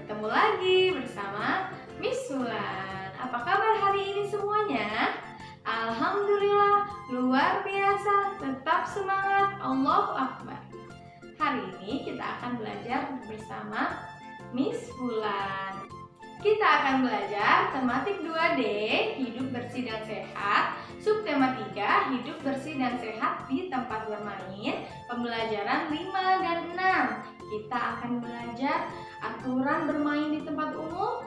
Bertemu lagi bersama Miss Wulan. Apa kabar hari ini semuanya? Alhamdulillah, luar biasa. Tetap semangat, Allahu Akbar. Hari ini kita akan belajar bersama Miss Wulan. Kita akan belajar tematik 2D, hidup bersih dan sehat. Subtema 3, hidup bersih dan sehat di tempat bermain. Pembelajaran 5 dan 6. Kita akan belajar aturan bermain di tempat umum,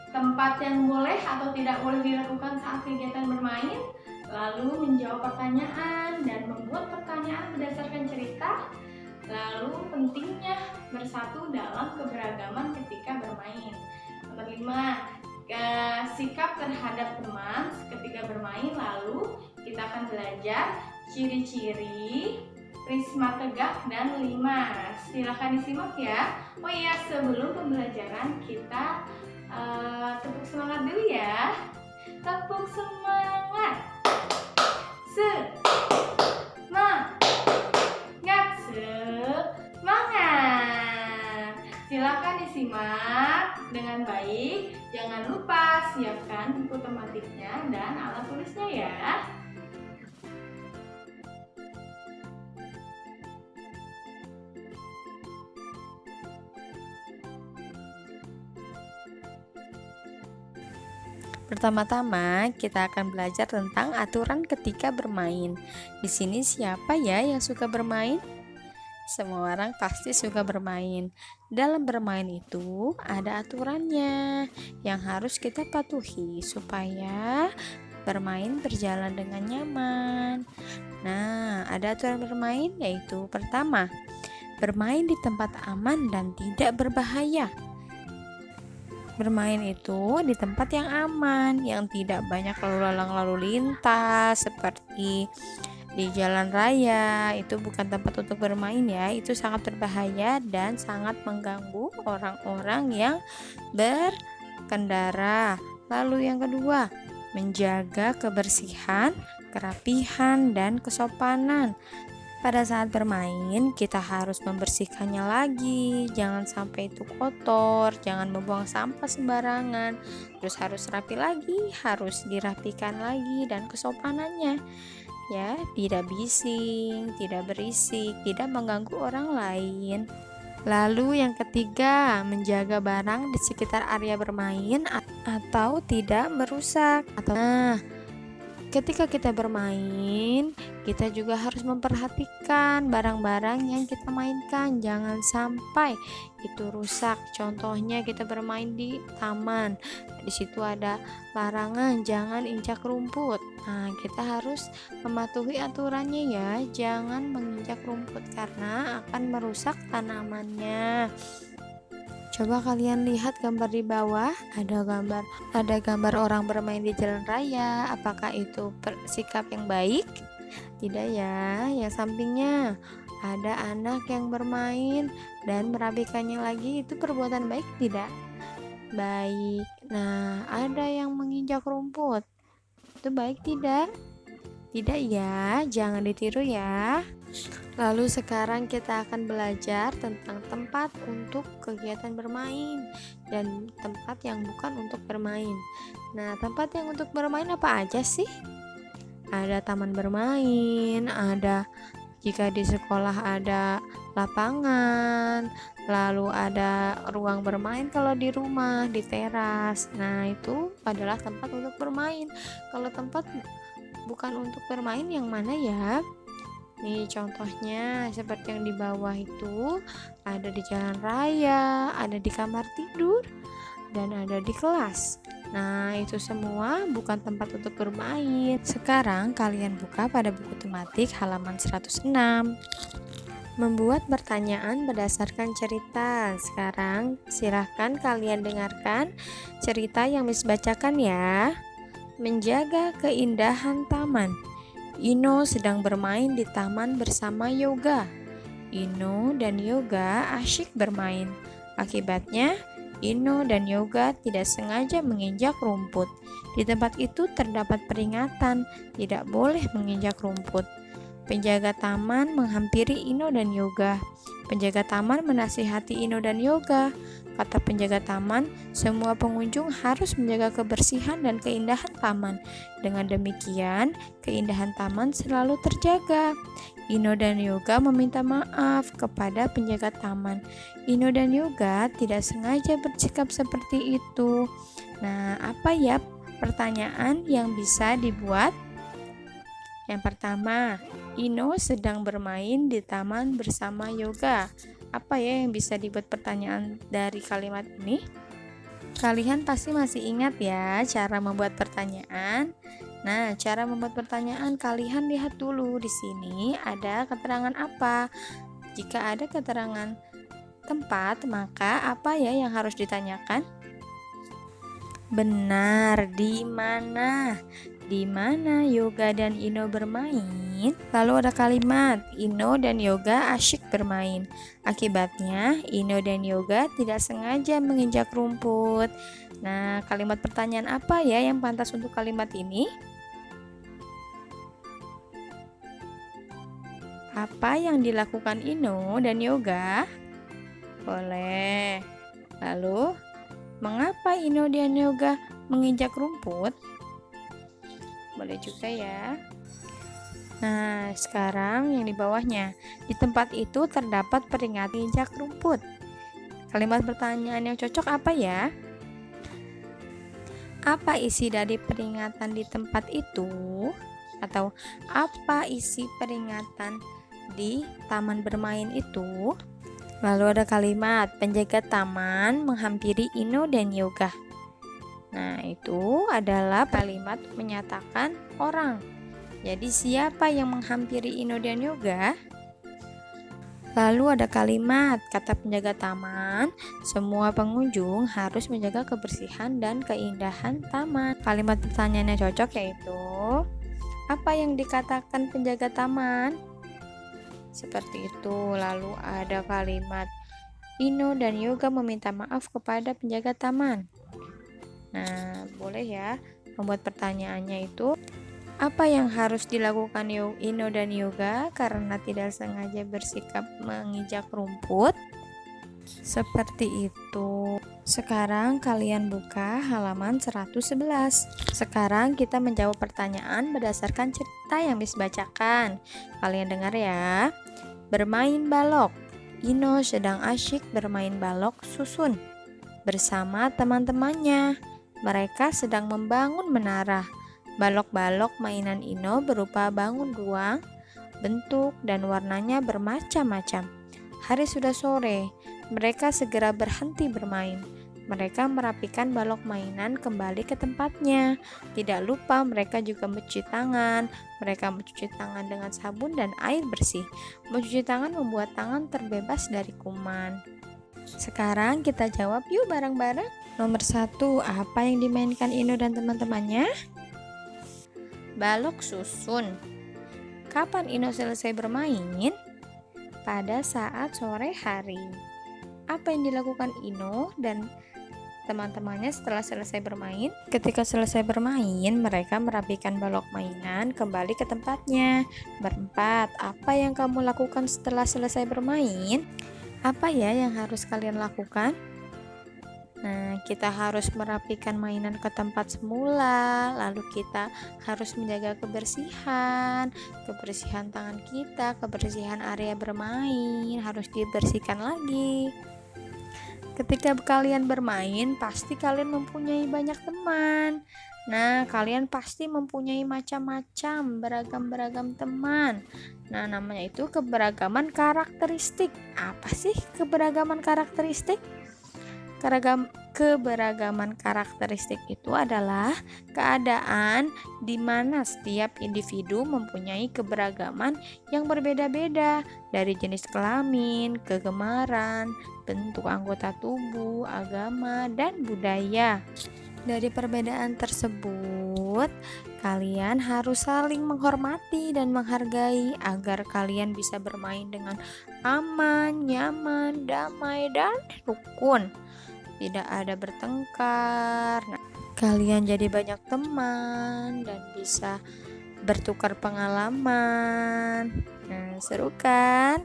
tempat yang boleh atau tidak boleh dilakukan saat kegiatan bermain, lalu menjawab pertanyaan dan membuat pertanyaan berdasarkan cerita, lalu pentingnya bersatu dalam keberagaman ketika bermain. Nomor 5, sikap terhadap teman ketika bermain. Lalu kita akan belajar ciri-ciri prisma tegak dan limas. Silahkan disimak ya. Oh iya, sebelum pembelajaran kita tepuk semangat dulu ya. Tepuk semangat. Semangat. Silahkan disimak dengan baik. Jangan lupa siapkan buku tematiknya dan alat tulisnya ya. Pertama-tama, kita akan belajar tentang aturan ketika bermain. Di sini siapa ya yang suka bermain? Semua orang pasti suka bermain. Dalam bermain itu ada aturannya yang harus kita patuhi supaya bermain berjalan dengan nyaman. Nah, ada aturan bermain yaitu pertama, bermain di tempat aman dan tidak berbahaya. Bermain itu di tempat yang aman, yang tidak banyak lalu lintas seperti di jalan raya. Itu bukan tempat untuk bermain ya, itu sangat berbahaya dan sangat mengganggu orang-orang yang berkendara. Lalu yang kedua, menjaga kebersihan, kerapihan, dan kesopanan. Pada saat bermain, kita harus membersihkannya lagi. Jangan sampai itu kotor, jangan membuang sampah sembarangan. Terus harus rapi lagi, harus dirapikan lagi dan kesopanannya. Ya, tidak bising, tidak berisik, tidak mengganggu orang lain. Lalu yang ketiga, menjaga barang di sekitar area bermain atau tidak merusak. Ketika kita bermain, kita juga harus memperhatikan barang-barang yang kita mainkan. Jangan sampai itu rusak. Contohnya kita bermain di taman. Di situ ada larangan jangan injak rumput. Nah, kita harus mematuhi aturannya ya. Jangan menginjak rumput karena akan merusak tanamannya. Coba kalian lihat gambar di bawah, ada gambar orang bermain di jalan raya. Apakah itu sikap yang baik? Tidak ya. Yang sampingnya ada anak yang bermain dan merapikannya lagi, itu perbuatan baik tidak? Baik. Nah, ada yang menginjak rumput. Itu baik tidak? Tidak ya, jangan ditiru ya. Lalu sekarang kita akan belajar tentang tempat untuk kegiatan bermain dan tempat yang bukan untuk bermain. Nah, tempat yang untuk bermain apa aja sih? Ada taman bermain, jika di sekolah ada lapangan, lalu ada ruang bermain kalau di rumah, di teras. Nah, itu adalah tempat untuk bermain. Kalau tempat bukan untuk bermain yang mana ya? Nih contohnya seperti yang di bawah itu, ada di jalan raya, ada di kamar tidur, dan ada di kelas. Nah, itu semua bukan tempat untuk bermain. Sekarang kalian buka pada buku tematik halaman 106. Membuat pertanyaan berdasarkan cerita. Sekarang silahkan kalian dengarkan cerita yang Miss bacakan ya. Menjaga keindahan taman. Ino sedang bermain di taman bersama Yoga. Ino dan Yoga asyik bermain. Akibatnya, Ino dan Yoga tidak sengaja menginjak rumput. Di tempat itu terdapat peringatan, tidak boleh menginjak rumput. Penjaga taman menghampiri Ino dan Yoga. Penjaga taman menasihati Ino dan Yoga. Kata penjaga taman, semua pengunjung harus menjaga kebersihan dan keindahan taman. Dengan demikian, keindahan taman selalu terjaga. Ino dan Yoga meminta maaf kepada penjaga taman. Ino dan Yoga tidak sengaja bersikap seperti itu. Nah, apa ya pertanyaan yang bisa dibuat? Yang pertama, Ino sedang bermain di taman bersama Yoga. Apa ya yang bisa dibuat pertanyaan dari kalimat ini? Kalian pasti masih ingat ya cara membuat pertanyaan. Nah, cara membuat pertanyaan kalian lihat dulu di sini ada keterangan apa. Jika ada keterangan tempat, maka apa ya yang harus ditanyakan? Benar, di mana? Di mana Yoga dan Ino bermain? Lalu ada kalimat, Ino dan Yoga asyik bermain. Akibatnya, Ino dan Yoga tidak sengaja menginjak rumput. Nah, kalimat pertanyaan apa ya yang pantas untuk kalimat ini? Apa yang dilakukan Ino dan Yoga? Boleh. Lalu, mengapa Ino dan Yoga menginjak rumput? Boleh juga ya. Nah, sekarang yang di bawahnya. Di tempat itu terdapat peringatan injak rumput. Kalimat pertanyaan yang cocok apa ya? Apa isi dari peringatan di tempat itu? Atau apa isi peringatan di taman bermain itu? Lalu ada kalimat penjaga taman menghampiri Ino dan Yoga. Nah, itu adalah kalimat menyatakan orang. Jadi siapa yang menghampiri Ino dan Yoga? Lalu ada kalimat kata penjaga taman, semua pengunjung harus menjaga kebersihan dan keindahan taman. Kalimat pertanyaan yang cocok yaitu, apa yang dikatakan penjaga taman? Seperti itu. Lalu ada kalimat Ino dan Yoga meminta maaf kepada penjaga taman. Nah, boleh ya membuat pertanyaannya itu, apa yang harus dilakukan Ino dan Yoga karena tidak sengaja bersikap menginjak rumput? Seperti itu. Sekarang kalian buka halaman 111. Sekarang kita menjawab pertanyaan berdasarkan cerita yang dibacakan. Kalian dengar ya. Bermain balok. Ino sedang asyik bermain balok susun bersama teman-temannya. Mereka sedang membangun menara. Balok-balok mainan Ino berupa bangun ruang, bentuk dan warnanya bermacam-macam. Hari sudah sore, mereka segera berhenti bermain. Mereka merapikan balok mainan kembali ke tempatnya. Tidak lupa mereka juga mencuci tangan. Mereka mencuci tangan dengan sabun dan air bersih. Mencuci tangan membuat tangan terbebas dari kuman. Sekarang kita jawab yuk bareng-bareng. Nomor 1, apa yang dimainkan Ino dan teman-temannya? Balok susun. Kapan Ino selesai bermain? Pada saat sore hari. Apa yang dilakukan Ino dan teman-temannya setelah selesai bermain? Ketika selesai bermain, mereka merapikan balok mainan kembali ke tempatnya. Berempat, apa yang kamu lakukan setelah selesai bermain? Apa ya yang harus kalian lakukan? Nah, kita harus merapikan mainan ke tempat semula, lalu kita harus menjaga kebersihan tangan kita, kebersihan area bermain harus dibersihkan lagi. Ketika kalian bermain, pasti kalian mempunyai banyak teman. Nah, kalian pasti mempunyai macam-macam, beragam-beragam teman. Nah, namanya itu keberagaman karakteristik. Apa sih keberagaman karakteristik? Keberagaman karakteristik itu adalah keadaan di mana setiap individu mempunyai keberagaman yang berbeda-beda dari jenis kelamin, kegemaran, bentuk anggota tubuh, agama, dan budaya. Dari perbedaan tersebut, kalian harus saling menghormati dan menghargai agar kalian bisa bermain dengan aman, nyaman, damai, dan rukun. Tidak ada bertengkar. Nah, kalian jadi banyak teman dan bisa bertukar pengalaman. Nah, seru kan?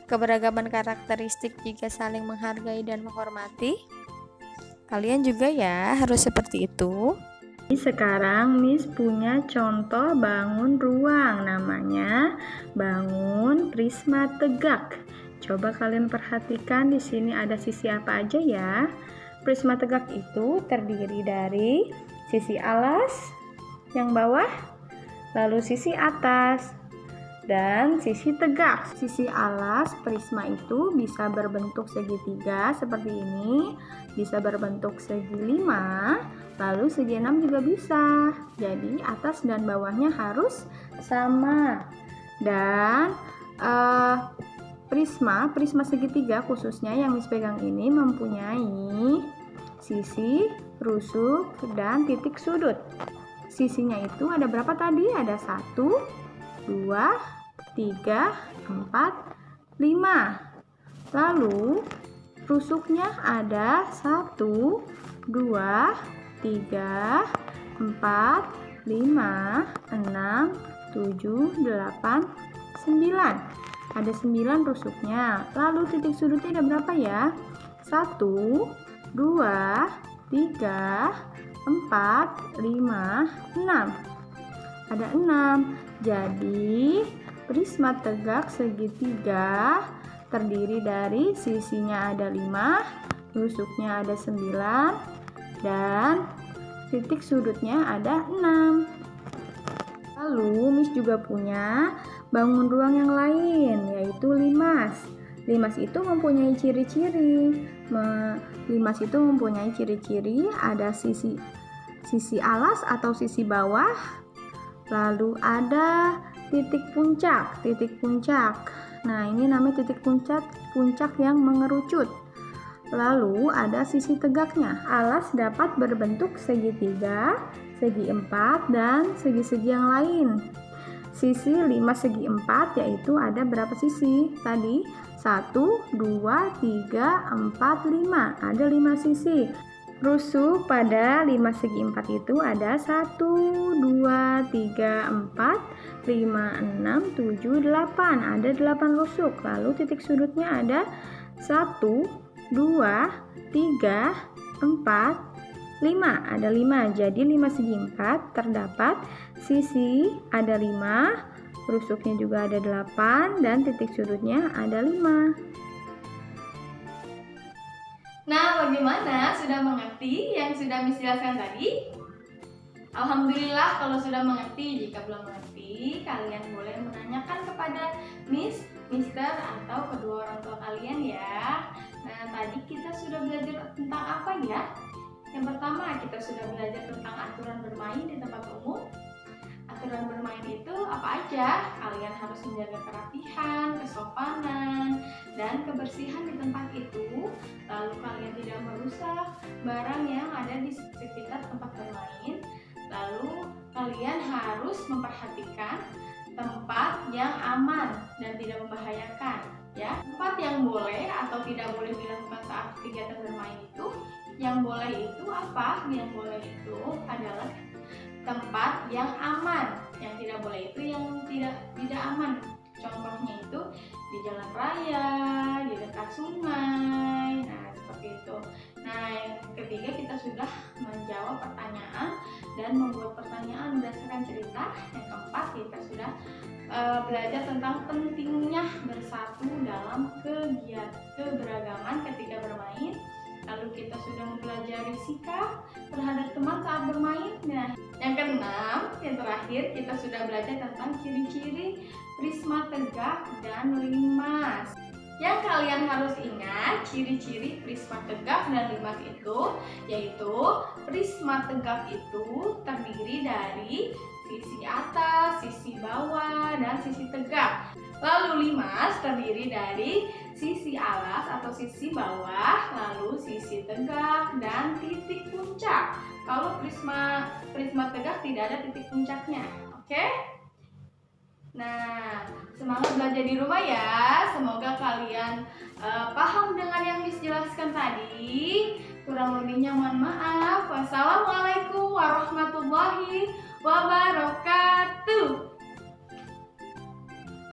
Keberagaman karakteristik jika saling menghargai dan menghormati. Kalian juga ya harus seperti itu. Sekarang Miss punya contoh bangun ruang, namanya bangun prisma tegak. Coba kalian perhatikan di sini ada sisi apa aja ya. Prisma tegak itu terdiri dari sisi alas yang bawah, lalu sisi atas, dan sisi tegak. Sisi alas prisma itu bisa berbentuk segitiga seperti ini, bisa berbentuk segi 5, lalu segi 6 juga bisa. Jadi atas dan bawahnya harus sama. Dan prisma segitiga khususnya yang Miss pegang ini mempunyai sisi, rusuk, dan titik sudut. Sisinya itu ada berapa tadi? Ada 1, 2, 3, 4, 5. Lalu rusuknya ada 1, 2, 3, 4, 5, 6, 7, 8, 9. Ada 9 rusuknya. Lalu titik sudutnya ada berapa ya? 1, 2, 3, 4, 5, 6. Ada 6. Jadi prisma tegak segitiga terdiri dari sisinya ada 5, rusuknya ada 9, dan titik sudutnya ada 6. Lalu Miss juga punya bangun ruang yang lain, yaitu limas. Limas itu mempunyai ciri-ciri. Limas itu mempunyai ciri-ciri ada sisi alas atau sisi bawah, lalu ada titik puncak. Nah, ini namanya titik puncak yang mengerucut. Lalu ada sisi tegaknya. Alas dapat berbentuk segitiga, segi 4, dan segi-segi yang lain. Sisi 5 segi 4 yaitu ada berapa sisi? Tadi 1, 2, 3, 4, 5. Ada 5 sisi. Rusuk pada 5 segi 4 itu ada 1, 2, 3, 4, 5, 6, 7, 8. Ada 8 rusuk. Lalu titik sudutnya ada 1, 2, 3, 4, 5. Ada 5. Jadi 5 segi 4 terdapat sisi ada 5, rusuknya juga ada 8, dan titik sudutnya ada 5. Nah, bagaimana? Sudah mengerti yang sudah Miss jelaskan tadi? Alhamdulillah kalau sudah mengerti. Jika belum mengerti, kalian boleh menanyakan kepada Miss, Mister, atau kedua orang tua kalian ya. Nah, tadi kita sudah belajar tentang apa ya? Yang pertama, kita sudah belajar tentang aturan bermain di tempat umum. Aturan bermain itu apa aja? Kalian harus menjaga kerapihan, kesopanan, dan kebersihan di tempat itu. Lalu kalian tidak merusak barang yang ada di sekitar tempat bermain. Lalu kalian harus memperhatikan tempat yang aman dan tidak membahayakan, ya. Tempat yang boleh atau tidak boleh dilakukan saat kegiatan bermain itu, yang boleh itu apa? Yang boleh itu adalah tempat yang aman. Yang tidak boleh itu yang tidak aman. Contohnya itu di jalan raya, di dekat sungai. Nah, seperti itu. Nah, yang ketiga kita sudah menjawab pertanyaan dan membuat pertanyaan berdasarkan cerita. Yang keempat kita sudah belajar tentang pentingnya bersatu dalam keberagaman ketika bermain. Lalu kita sudah mempelajari sikap terhadap teman saat bermain. Nah, yang keenam, yang terakhir kita sudah belajar tentang ciri-ciri prisma tegak dan limas. Yang kalian harus ingat, ciri-ciri prisma tegak dan limas itu yaitu prisma tegak itu terdiri dari sisi atas, sisi bawah, dan sisi tegak. Lalu limas terdiri dari sisi alas atau sisi bawah, lalu sisi tegak, dan titik puncak. Kalau prisma tegak tidak ada titik puncaknya. Oke? Nah, semangat belajar di rumah ya. Semoga kalian paham dengan yang Miss jelaskan tadi. Kurang lebihnya mohon maaf. Wassalamualaikum warahmatullahi wabarakatuh.